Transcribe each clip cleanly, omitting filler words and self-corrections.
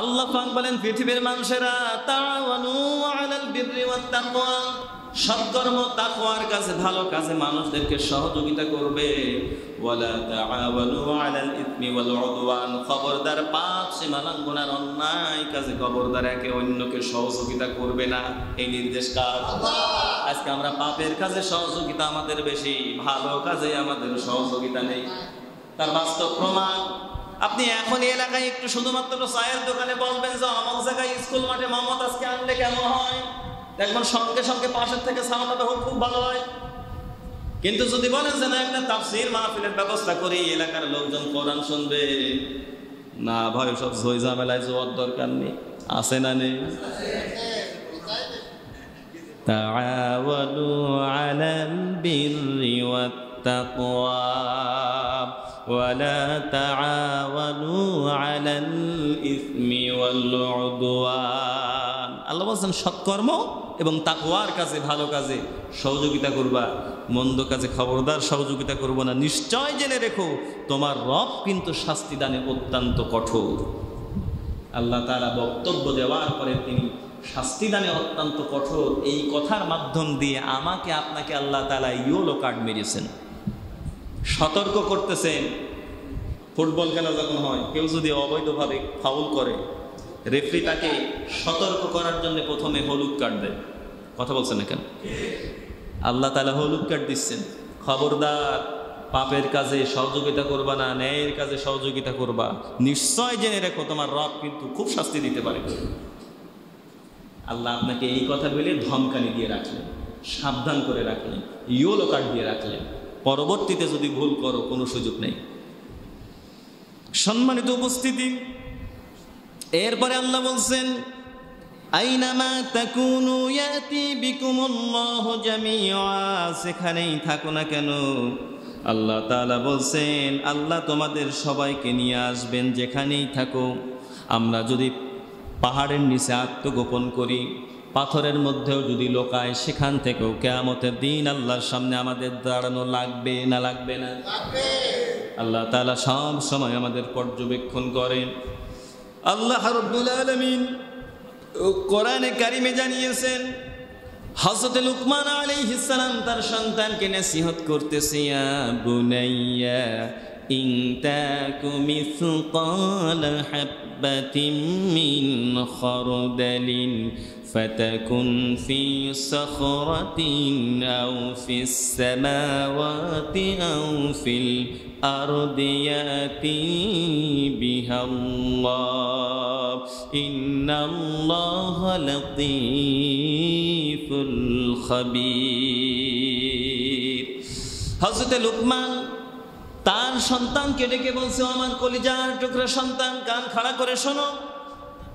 আল্লাহ পাক বলেন পৃথিবীর মানুষেরা তাআওয়ানু আলাল বিররি ওয়াত তাকওয়া, সৎকর্ম তাকওয়ার কাজে ভালো কাজে মানুষদেরকে সহযোগিতা করবে। ওয়ালা তাআওয়ানু আলাল ইসমি ওয়াল উদওয়ান, খবরদার পাপ সীমালঙ্ঘন আর অন্যায় কাজে খবরদার একে অন্যকে সহযোগিতা করবে না। এই নির্দেশ কার? আল্লাহ। আজকে আমরা পাপের কাজে সহযোগিতা আমাদের বেশি, ভালো কাজে আমাদের সহযোগিতা নেই। তার বাস্তব প্রমাণ আপনি এখন এই এলাকায় একটু শুধুমাত্র চায়ের দোকানে বলবেন যে অমুক জায়গায় স্কুল মাঠে মোহাম্মদ আজকে আনলে কেমন হয়, দেখবেন সঙ্গে সঙ্গে পাশের থেকে সাউন্ডটা খুব ভালো হয়। কিন্তু যদি বলেন যে না একটা তাফসীর মাহফিলের ব্যবস্থা করি, এলাকার লোকজন কোরআন শুনবে, না ভাই সব ঝই ঝামেলায় যাওয়ার দরকার নেই। আছে না নেই? তাআওয়ানু আলাল বিররি ওয়াত তাকওয়া ওয়ালা তাআওয়ানু আলাল ইসমি ওয়াল উদওয়ান। আল্লাহ বলেন সৎকর্ম এবং তাকওয়ার কাজে ভালো কাজে সহযোগিতা করবা, মন্দ কাজে খবরদার সহযোগিতা করবো না। নিশ্চয় জেনে রেখো তোমার রব কিন্তু শাস্তি দানে অত্যন্ত কঠোর। আল্লাহ তাআলা বক্তব্য দেওয়ার পরে তিনি শাস্তি দানে অত্যন্ত কঠোর, এই কথার মাধ্যম দিয়ে আমাকে আপনাকে আল্লাহ তাআলা ইয়েলো কার্ড মেরেছেন, সতর্ক করতেছেন। ফুটবল খেলা যখন হয়, কেউ যদি অবৈধভাবে ফাউল করে, রেফারি তাকে সতর্ক করার জন্য প্রথমে হলুদ কার্ড দেয়। কথা বলছেন না কেন? আল্লাহ তাআলা হলুদ কার্ড দিচ্ছেন, খবরদার পাপের কাজে সহযোগিতা করবা না, ন্যায়ের কাজে সহযোগিতা করবা। নিশ্চয় জেনে রেখো তোমার রব কিন্তু খুব শাস্তি দিতে পারে। আল্লাহ আপনাকে এই কথা বলে ধমকানি দিয়ে রাখলেন, সাবধান করে রাখলেন, ইয়েলো কার্ড দিয়ে রাখলেন। পরবর্তীতে যদি ভুল করো কোনো সুযোগ নেই। সম্মানিত উপস্থিতি, এরপরে আল্লাহ বলছেন আইনামা তাকুনু ইয়াতি বিকুমুল্লাহু জামিআ, সেখানেই থাকো না কেন আল্লাহ তাআলা বলছেন আল্লাহ তোমাদের সবাইকে নিয়ে আসবেন যেখানেই থাকো। আমরা যদি পাহাড়ের নিচে আত্মগোপন করি, পাথরের মধ্যেও যদি লোকায়, সেখান থেকেও কিয়ামতের দিন আল্লাহর সামনে আমাদের দাঁড়ানো লাগবে না লাগবে না? আল্লাহ তাআলা সব সময় আমাদের পর্যবেক্ষণ করেন। আল্লাহ রাব্বুল আলামিন কোরআনে কারিমে জানিয়েছেন, হযরত লুকমান আলাইহিস সালাম তার সন্তানকে নসিহত করতেছে, ইয়া বুনাইয়া ইন তাকু মিসকাল হাববাতিন মিন খারদালিন فتكن في صخرة أو في السماوات أو في الأرض يأتي بها الله إن الله لطيف خبير। হযরত লুকমান তার সন্তানকে ডেকে বলছে, আমার কলিজার টুকরা সন্তান, কান খাড়া করে শোনো।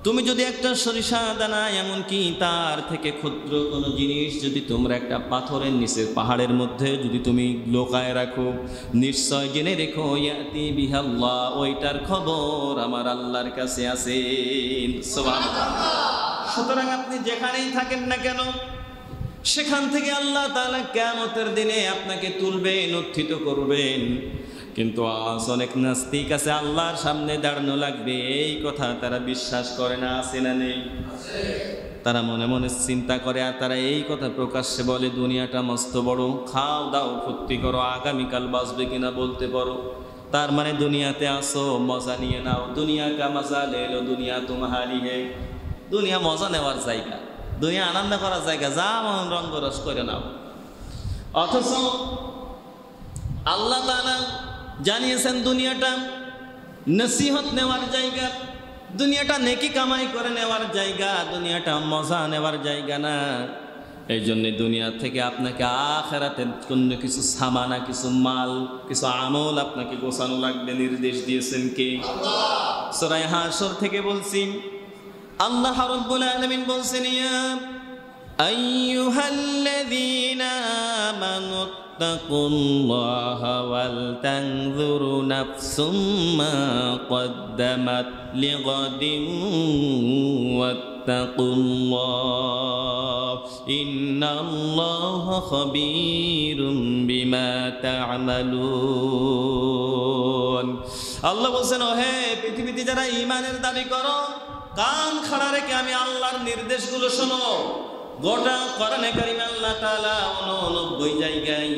তুমি যদি একটা সরিষা দানা, এমনকি তার থেকে ক্ষুদ্র কোনো জিনিস যদি তোমরা একটা পাথরের নিচে পাহাড়ের মধ্যে যদি তুমি লোকায় রাখো, নিশ্চয় জেনে রেখো ইয়াতি বিহাল্লাহ, ওইটার খবর আমার আল্লাহর কাছে আছে। সুবহানাল্লাহ। সুতরাং আপনি যেখানেই থাকেন না কেন, সেখান থেকে আল্লাহ তাআলা কিয়ামতের দিনে আপনাকে তুলবেন, উত্থিত করবেন। কিন্তু আজ অনেক নাস্তিক আছে, আল্লাহর সামনে দাঁড়ানো লাগবে এই কথা তারা বিশ্বাস করে না। আছে না নেই? তারা মনে মনে চিন্তা করে, আর তারা এই কথা প্রকাশ্যে বলে, দুনিয়াটা মস্ত বড়, খাও দাও ফুর্তি করো, আগামীকাল বাঁচবে কিনা বলতে পারো। তার মানে দুনিয়াতে আসো, মজা নিয়ে নাও। দুনিয়া কা মজা লে লো, দুনিয়া তুমহারি হে। দুনিয়া মজা নেওয়ার জায়গা, দুনিয়া আনন্দ করার জায়গা, যা মন রঙ্গরস করে নাও। অথচ আল্লাহ তাআলা জানিয়েছেন দুনিয়াটা নসিহত নেওয়ার জায়গা, দুনিয়াটা নেকি কামাই করে নেওয়ার জায়গা, দুনিয়াটা মজা নেওয়ার জায়গা না। এই জন্য দুনিয়া থেকে আপনাকে আখিরাতের জন্য কিছু সামানা, কিছু মাল, কিছু আমল আপনাকে গোছানো লাগবে। নির্দেশ দিয়েছেন কে? আল্লাহ। সূরা হাশর থেকে বলছি, আল্লাহ রাব্বুল আলামিন বলছেন, ইয়া আইয়ুহাল্লাযীনা আমানু ইত্তাকুল্লাহা ওয়াল তানযুরু নাফসুম মা কদ্দামাত লিগাদিন ওয়াত্তাকুল্লাহ ইন্নাল্লাহা খাবীরুম বিমা তা'মালুন। আল্লাহ বলেন, হে পৃথিবীতে যারা ঈমানের দাবি করো, কান খাড়া রেখে আমি আল্লাহর নির্দেশগুলো শোনো। গোটা কোরআনে কারিমে আল্লাহ তাআলা 89 জায়গায়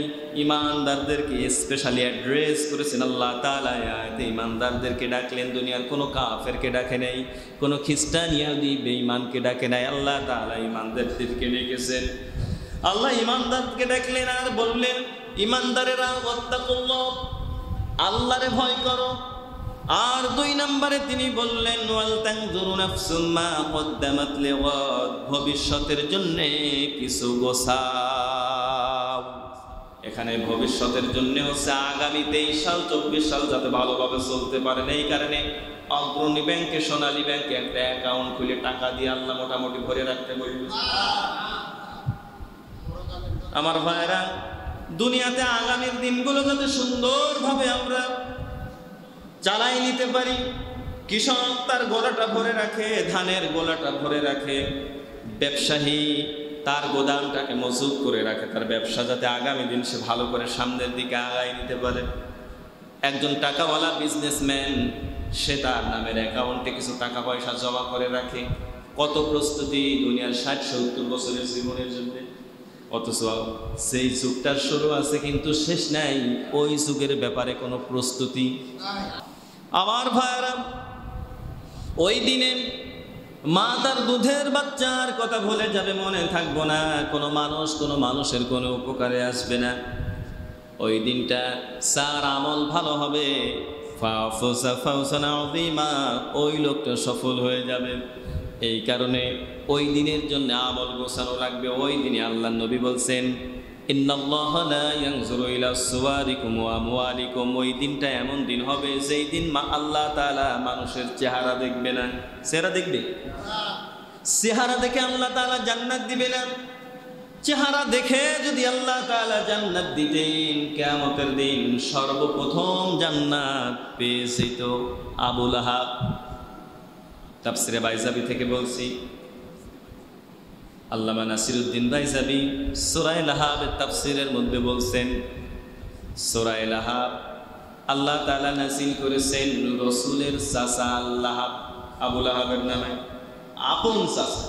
ইমানদারদেরকে স্পেশালি অ্যাড্রেস করেছেন। আল্লাহ তাআলা আয়াতে ইমানদারদেরকে ডাকলেন, দুনিয়ার কোনো কাফেরকে ডাকে নাই, কোনো খ্রিস্টান ইহুদি বেঈমানকে ডাকে নাই। আল্লাহ তাআলা ইমানদারদেরকে ডেকেছেন। আল্লাহ ইমানদারকে ডাকলেন আর বললেন, ইমানদারেরা ওয়াত্তাকুল্লাহ, আল্লাহরে ভয় করো। আর 2 নম্বরে তিনি বললেন, ওয়াল তানজুরু নাফসুম মা কদ্দামাত লিগাদ, ভবিষ্যতের জন্য কিছু গোছাও। এখানে ভবিষ্যতের জন্য হচ্ছে আগামী 23 সাল 24 সাল যাতে ভালোভাবে চলতে পারেন, এই কারণে অগ্রণী ব্যাংকে, সোনালী ব্যাংকে একটা অ্যাকাউন্ট খুলে টাকা দিয়ে আল্লাহ মোটামুটি ভরে রাখতে বলল। আমার ভাইরা, দুনিয়াতে আগামীর দিনগুলো যাতে সুন্দরভাবে আমরা চালাই নিতে পারি। কৃষক তার গোলাটা ভরে রাখে, ধানের গোলাটা ভরে রাখে, ব্যবসায়ী তার গোদামটাকে মজুত করে রাখে, তার ব্যবসা যাতে আগামী দিন সে ভালো করে সামনের দিকে আগায় নিতে পারে। একজন টাকাওয়ালা বিজনেসম্যান সে তার নামের অ্যাকাউন্টে কিছু টাকা পয়সা জমা করে রাখে। কত প্রস্তুতি দুনিয়ার 60-70 বছরের জীবনের জন্য, অথচ সেই যুগটার শুরু আছে কিন্তু শেষ নাই। ওই যুগের ব্যাপারে কোনো প্রস্তুতি। আমার ভাইরা, ওই দিনে মা তার দুধের বাচ্চার কথা ভুলে যাবে, মনে থাকবো না, কোনো মানুষের কোনো উপকারে আসবে না। ওই দিনটা সার আমল ভালো হবে, ওই লোকটা সফল হয়ে যাবে। এই কারণে ওই দিনের জন্য আমল গোছানো লাগবে। ওই দিনে আল্লাহ নবী বলছেন, ইন্নাল্লাহা লা ইয়ানজুরু ইলা সুওয়ারিকুম ওয়া আমওয়ালিকুম, ওই দিনটা এমন দিন হবে যেই দিন আল্লাহ তাআলা মানুষের চেহারা দেখবে না। চেহারা দেখবে? চেহারা দেখে আল্লাহ তাআলা জান্নাত দিবে না। চেহারা দেখে যদি আল্লাহ তাআলা জান্নাত দিতেন, কিয়ামতের দিন সর্বপ্রথম জান্নাত পেয়েছে তো আবু লাহাব। তাফসিরে বাইজাবি থেকে বলছি, আল্লামা নাসিরউদ্দিন বাইজাবি সূরা লাহাবের তাফসিরের মধ্যে বলছেন, সূরা লাহাব আল্লাহ তাআলা নাযিল করেছেন রাসূলের চাচা লাহাব, আবু লাহাবের নামে আপন চাচা।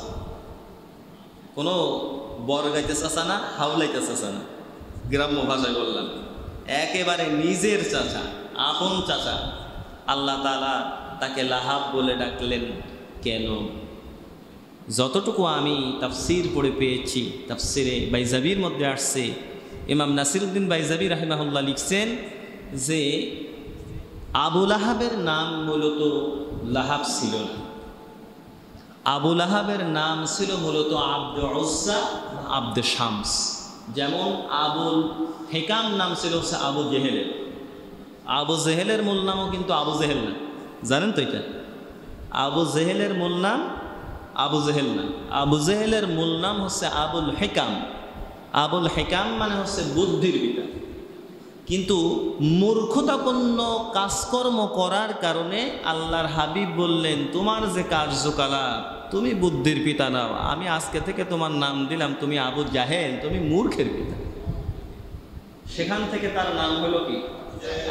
কোনো বরগাইতে চাচা না, হাওলাইতে চাচা না, গ্রাম্য ভাষায় বললাম, একেবারে নিজের চাচা, আপন চাচা। আল্লাহ তাআলা তাকে লাহাব বলে ডাকলেন কেন? যতটুকু আমি তাফসির পড়ে পেয়েছি, তাফসিরে বাইজাবির মধ্যে আসছে, ইমাম নাসিরউদ্দিন বাইজাবি রাহিমাহুল্লাহ লিখছেন যে আবু লাহাবের নাম মূলত লাহাব ছিল না। আবু লাহাবের নাম ছিল মূলত আব্দে উজ্জা, আব্দে শামস। যেমন আবুল হেকাম নাম ছিল হচ্ছে আবু জেহেলের। আবু জেহেলের মূল নামও কিন্তু আবু জেহেল না, জানেন তো এটা? আবু জেহেলের মূল নাম আবু জেহেল না, আবু জেহেলের মূল নাম হচ্ছে আবুল হেকাম। আবুল হেকাম মানে হচ্ছে বুদ্ধির পিতা। কিন্তু মূর্খতাপূর্ণ কাজকর্ম করার কারণে আল্লাহর হাবিব বললেন, তোমার যে কার্যকলাপ, তুমি বুদ্ধির পিতা নাও, আমি আজকে থেকে তোমার নাম দিলাম তুমি আবু জাহেল, তুমি মূর্খের পিতা। সেখান থেকে তার নাম হলো কি?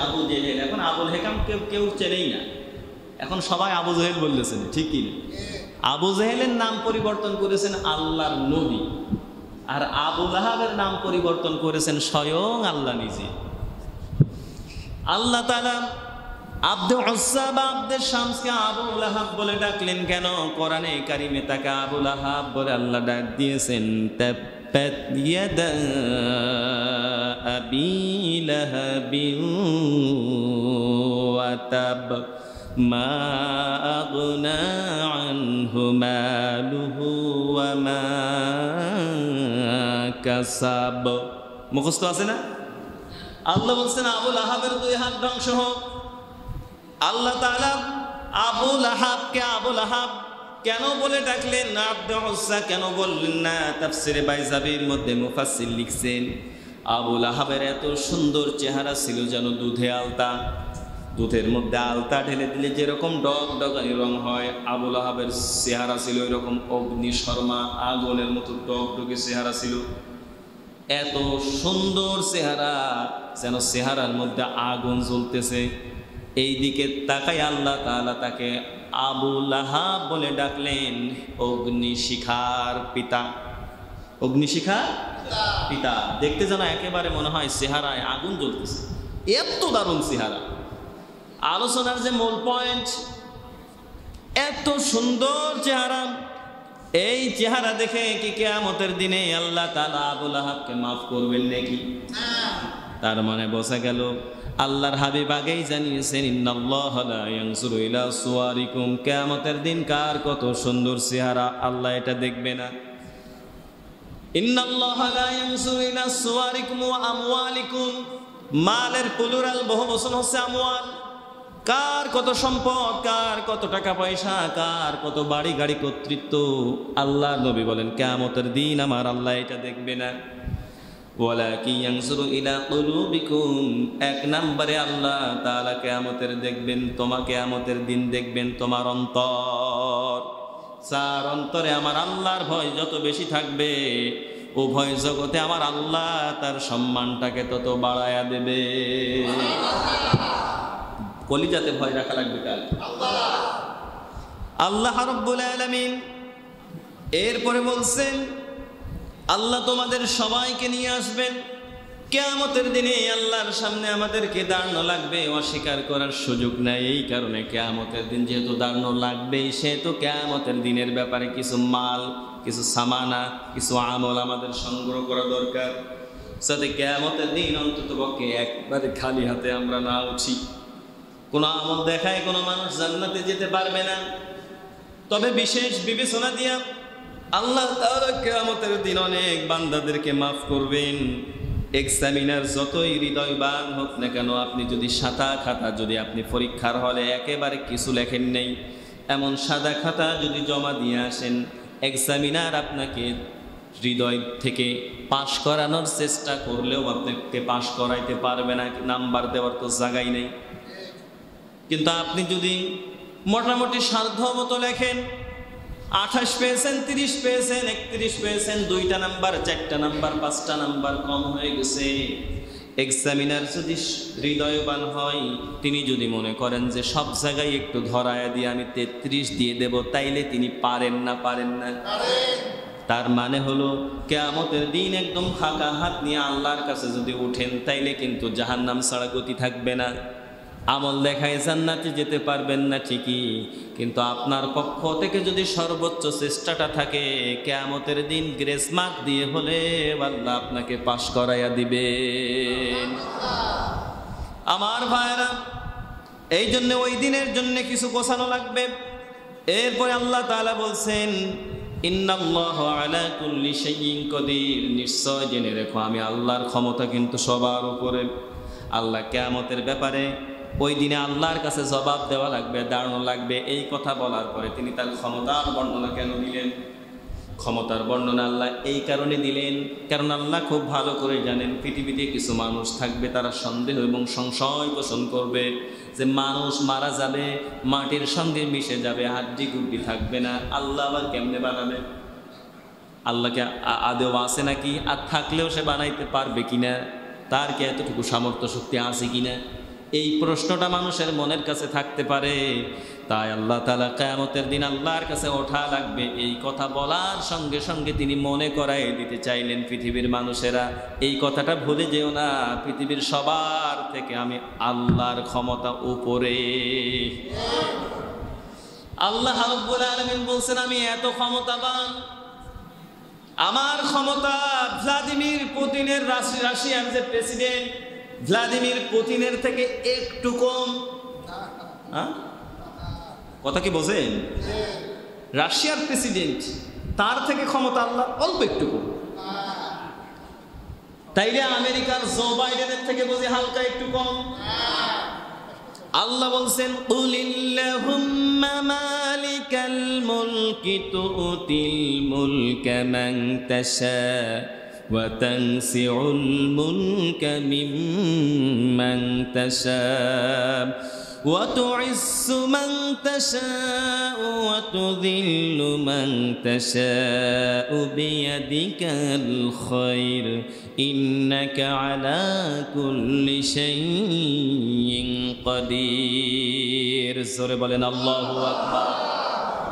আবু জেহেল। এখন আবুল হেকাম কেউ চেনেই না, এখন সবাই আবু জেহেল বলতেছেন, ঠিক কি না? আবু জেহেলের নাম পরিবর্তন করেছেন আল্লাহর নবী, আর আবু লাহাবের নাম পরিবর্তন করেছেন স্বয়ং আল্লাহ নিজে। আল্লাহ তাআলা আব্দে উজ্জা বা আব্দে শামসকে আবু লাহাব বলে ডাকলেন কেন? কোরআনে কারিমে তাকে আবু লাহাব বলে আল্লাহ ডাক দিয়েছেন, তাব্বাত ইয়াদা আবি লাহাবিন ওয়া তাব মা আগনা আনহু মালুহু ওয়া মা কাসাব। মুখস্থ আছে না? আল্লাহ বলছেন আবু লাহাবের 2 হাত ধ্বংস হোক। আল্লাহ তাআলা আবু লাহাবকে আবু লাহাব কেন বলে ডাকলেন, আব্দে উজ্জা কেন বললেন না? তাফসিরে বাইজাবির মধ্যে মুফাসসির লিখছেন, আবু লাহাবের এত সুন্দর চেহারা ছিল যেন দুধে আলতা। দুধের মধ্যে আলতা ঢেলে দিলে যেরকম ডগডগানি রং হয়, আবু লাহাবের চেহারা ছিল এরকম অগ্নিশর্মা, আগুনের মতো ডগডগে চেহারা ছিল। এত সুন্দর চেহারা, যেন চেহারার মধ্যে আগুন জ্বলতেছে। এই দিকে তাকাই আল্লাহ তাআলা তাকে আবু লাহাব বলে ডাকলেন, অগ্নিশিখার পিতা। অগ্নিশিখার পিতা। দেখতে যেন একেবারে মনে হয় চেহারায় আগুন জ্বলতেছে, এত দারুণ চেহারা। আলোচনার যে মূল পয়েন্ট, এত সুন্দর চেহারা, এই চেহারা দেখে কি কিয়ামতের দিনে আল্লাহ তাআলা আবু লাহাবকে মাফ করবেন নাকি? তার মানে বোঝা গেল আল্লাহর হাবিব আগেই জানিয়েছেন, ইন্নাল্লাহা লা ইয়ানজুরু ইলা সুওয়ারিকুম, কিয়ামতের দিন কার কত সুন্দর চেহারা আল্লাহ এটা দেখবে না। ইন্নাল্লাহা লা ইয়ানজুরু ইলা সুওয়ারিকুম ওয়া আমওয়ালিকুম, মালের প্লুরাল বহুবচন হচ্ছে আমওয়াল। কার কত সম্পদ, কার কত টাকা পয়সা, কার কত বাড়ি গাড়ি কর্তৃত্ব, আল্লাহর নবী বলেন কিয়ামতের দিন আমার আল্লাহ এটা দেখবে না। ওয়ালাকিন ইয়ানজুরু ইলা কুলুবিকুম, এক নম্বরে আল্লাহ তাআলা কিয়ামতের দেখবেন, তোমাকে কিয়ামতের দিন দেখবেন তোমার অন্তর। যার অন্তরে আমার আল্লাহর ভয় যত বেশি থাকবে, উভয় জগতে আমার আল্লাহ তার সম্মানটাকে তত বাড়ায়া দেবে। কলিজাতে ভয় রাখা লাগবে কার? আল্লাহ রাব্বুল আলামিন। এরপরে বলছেন আল্লাহ তোমাদের সবাইকে নিয়ে আসবেন কিয়ামতের দিনে, আল্লাহর সামনে আমাদেরকে দাঁড়ানো লাগবে, অস্বীকার করার সুযোগ নাই। এই কারণে কিয়ামতের দিন যেহেতু দাঁড়ানো লাগবেই, সেহেতু কিয়ামতের দিনের ব্যাপারে কিছু মাল, কিছু সামানা, কিছু আমল আমাদের সংগ্রহ করা দরকার, যাতে কিয়ামতের দিন অন্ততপক্ষে একবারে খালি হাতে আমরা না উঠি। কোনো আমল দেখায় কোনো মানুষ জান্নাতে যেতে পারবে না, তবে বিশেষ বিবেচনা দিয়া আল্লাহ তাআলা কিয়ামতের দিন অনেক বান্দাদেরকে মাফ করবেন। এক্সামিনার যতই হৃদয়বান হোক না কেন, আপনি যদি সাদা খাতা, যদি আপনি পরীক্ষার হলে একেবারে কিছু লেখেন নেই, এমন সাদা খাতা যদি জমা দিয়ে আসেন, এক্সামিনার আপনাকে হৃদয় থেকে পাশ করানোর চেষ্টা করলেও আপনাকে পাশ করাইতে পারবে না, নাম্বার দেওয়ার তো জায়গাই নেই। কিন্তু আপনি যদি মোটামুটি সাধ্য মতো লেখেন, 28 পেয়েছেন, 30 পেয়েছেন, 31 পেয়েছেন, 2টা নাম্বার, 4টা নাম্বার, 5টা নাম্বার কম হয়ে গেছে। এক্সামিনার যদি হৃদয়বান হয়, তিনি যদি মনে করেন যে সব জায়গায় একটু ধরায়া দিয়ে আমি 33 দিয়ে দেব, তাইলে তিনি পারেন না? পারেন না। তার মানে হলো কিয়ামতের দিন একদম ফাঁকা হাত নিয়ে আল্লাহর কাছে যদি উঠেন, তাইলে কিন্তু জাহান্নাম ছাড়া গতি থাকবে না। আমল দেখায় জান্নাতে যেতে পারবেন না ঠিকই, কিন্তু আপনার পক্ষ থেকে যদি সর্বোচ্চ চেষ্টাটা থাকে, কিয়ামতের দিন গ্রেস মার্ক দিয়ে হলে আল্লাহ আপনাকে পাশ করাইয়া দিবেন। আমার ভাইরা, এই জন্য ওই দিনের জন্য কিছু গোছানো লাগবে। এরপরে আল্লাহ তাআলা বলছেন, ইন্নাল্লাহু আলা কুল্লি শাইইন কাদির, নিশ্চয় জেনে রেখো আমি আল্লাহর ক্ষমতা কিন্তু সবার উপরে। আল্লাহ কিয়ামতের ব্যাপারে ওই দিনে আল্লাহর কাছে জবাব দেওয়া লাগবে, দাঁড়ানো লাগবে। এই কথা বলার পরে তিনি তার ক্ষমতার বর্ণনা কেন দিলেন? ক্ষমতার বর্ণনা আল্লাহ এই কারণে দিলেন, কারণ আল্লাহ খুব ভালো করে জানেন পৃথিবীতে কিছু মানুষ থাকবে, তারা সন্দেহ এবং সংশয় পোষণ করবে যে মানুষ মারা যাবে, মাটির সঙ্গে মিশে যাবে, হাড্ডি গুড্ডি থাকবে না, আল্লাহ আবার কেমনে বানাবে? আল্লাহকে আদেও আছে নাকি? আর থাকলেও সে বানাইতে পারবে কিনা? তার কি এতটুকু সামর্থ্য শক্তি আছে কিনা? এই প্রশ্নটা মানুষের মনের কাছে থাকতে পারে। তাই আল্লাহ তাআলা কিয়ামতের দিন আল্লাহর কাছে ওঠা লাগবে, এই কথা বলার সঙ্গে সঙ্গে তিনি মনে করাই দিতে চাইলেন পৃথিবীর মানুষেরা, এই কথাটা ভুলে যেও না, পৃথিবীর সবার থেকে আমি আল্লাহর ক্ষমতা উপরে। আল্লাহ রাব্বুল আলামিন বলছেন, আমি এত ক্ষমতাবান, আমার ক্ষমতা ভ্লাদিমির পুতিনের, রাশিয়ার যে প্রেসিডেন্ট ভ্লাদিমির পুতিনের থেকে একটু কম। কথা কি বোঝেন? রাশিয়ার প্রেসিডেন্ট, তার থেকে ক্ষমতা আল্লাহ অল্প একটু কম। তাইলে আমেরিকার জো বাইডেনের থেকে বুঝি হালকা একটু কম। আল্লাহ বলছেন, কুলিল্লাহুম্মা মালিকাল মুলকি তুতিল মুলকা মান তাশা ওয়া তানসিউল মুলকা মিম্মান তাশা وتعز من تشاء وتذل من تشاء بيدك الخير إنك على كل شيء قدير জোরে বলেন আল্লাহু আকবার।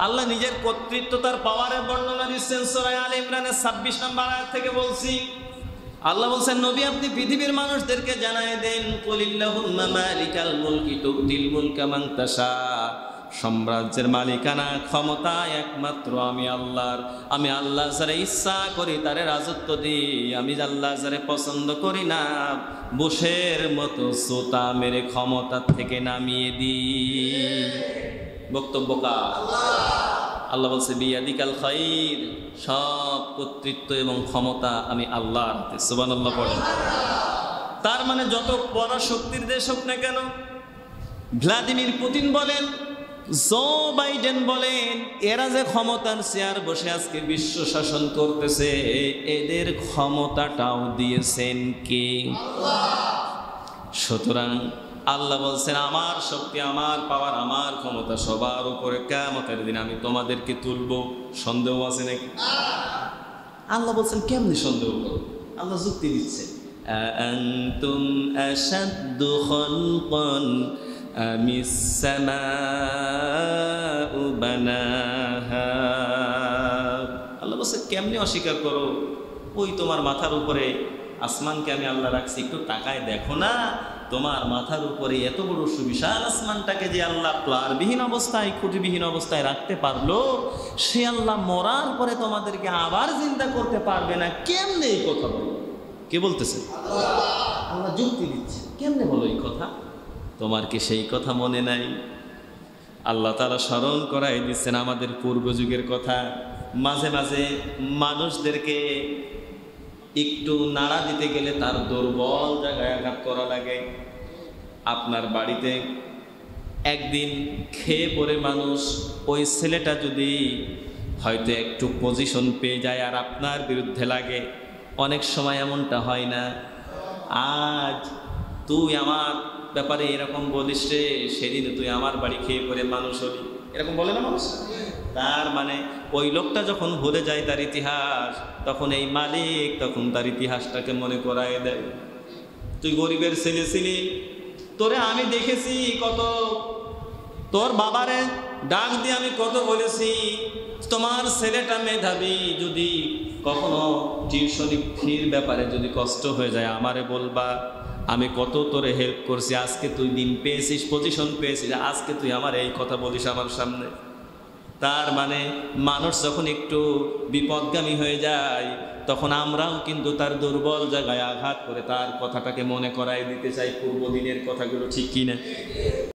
আল্লাহ নিজের কর্তৃত্ব তার পাওয়ারের বর্ণনা দিচ্ছেন সূরা আলে ইমরানের 26 নম্বর আয়াত থেকে বলছি। আল্লাহ বলছেন নবী আপনি পৃথিবীর মানুষদেরকে জানায় দেন কুলিল্লাহুম্মা মালিকাল মুলকি তুতিল মুলকা মান তাশা, সাম্রাজ্যের মালিকানা ক্ষমতা একমাত্র আমি আল্লাহর। আমি আল্লাহ যারে ইচ্ছা করি তারে রাজত্ব দিই, আমি আল্লাহ যারে পছন্দ করি না বুশের মতো সোতা মেরে ক্ষমতা থেকে নামিয়ে দিই। বক্তব্য কার? আল্লাহ বলছে বিয়াদিকাল খাইর, সব কর্তৃত্ব এবং ক্ষমতা আমি আল্লাহর হাতে। সুবহানাল্লাহ পড়েন। তার মানে যত বড় শক্তির দেশ হোক না কেন, ভ্লাদিমির পুতিন বলেন, জো বাইডেন বলেন, এরা যে ক্ষমতার চেয়ার বসে আজকে বিশ্ব শাসন করতেছে, এদের ক্ষমতাটাও দিয়েছেন কে? সুতরাং আল্লাহ বলছেন আমার শক্তি, আমার পাওয়ার, আমার ক্ষমতা সবার উপরে, কিয়ামতের দিন আমি তোমাদেরকে তুলব। সন্দেহ আছে নাকি? আল্লাহ বলছেন কেমনি সন্দেহ করো? আল্লাহ যুক্তি দিচ্ছে, আনতুম আশাদ্দু খালকান আমিস সামাউ বানাহা। আল্লাহ বলছে কেমনি অস্বীকার করো? ওই তোমার মাথার উপরে আসমানকে আমি আল্লাহ রাখছি, একটু তাকায় দেখো না, তোমার মাথার উপরে এত বড় সুবিশাল আসমানটাকে যে আল্লাহ প্লারবিহীন অবস্থায়, খুঁটিবিহীন অবস্থায় রাখতে পারলো, সে আল্লাহ মরার পরে তোমাদেরকে আবার চিন্তা করতে পারবে না? কেমনে এই কথা বলো? কে বলতেছে? আল্লাহ যুক্তি দিচ্ছে, কেমনে বলো এই কথা? তোমার কি সেই কথা মনে নাই? আল্লাহ তাআলা স্মরণ করাই দিচ্ছেন আমাদের পূর্বযুগের কথা। মাঝে মাঝে মানুষদেরকে একটু নাড়া দিতে গেলে তার দুর্বল জায়গায় আঘাত করা লাগে। আপনার বাড়িতে একদিন খেয়ে পড়ে মানুষ, ওই ছেলেটা যদি হয়তো একটু পজিশন পেয়ে যায় আর আপনার বিরুদ্ধে লাগে, অনেক সময় এমনটা হয় না? আজ তুই আমার ব্যাপারে এরকম বলিস রে, সেদিন তুই আমার বাড়ি খেয়ে পড়ে মানুষ হলি, এরকম বলে না মানুষ? তার মানে ওই লোকটা যখন ভুলে যায় তার ইতিহাস, তখন এই মালিক তখন তার ইতিহাসটাকে মনে করায় দেয়। তুই গরিবের ছেলে ছিলি, তোরে আমি দেখেছি কত, তোর বাবারে ডাক দিয়ে আমি কত বলেছি তোমার ছেলেটা মেধাবী, যদি কখনো টিউশনি ফির ব্যাপারে যদি কষ্ট হয়ে যায় আমারে বলবা, আমি কত তোরে হেল্প করছি, আজকে তুই দিন পেয়েছিস, পজিশন পেয়েছিস, আজকে তুই আমার এই কথা বলিস আমার সামনে। তার মানে মানুষ যখন একটু বিপদগামী হয়ে যায় তখন আমরাও কিন্তু তার দুর্বল জায়গায় আঘাত করে তার কথাটাকে মনে করাই দিতে চাই, পূর্ব দিনের কথাগুলো, ঠিক কিনা?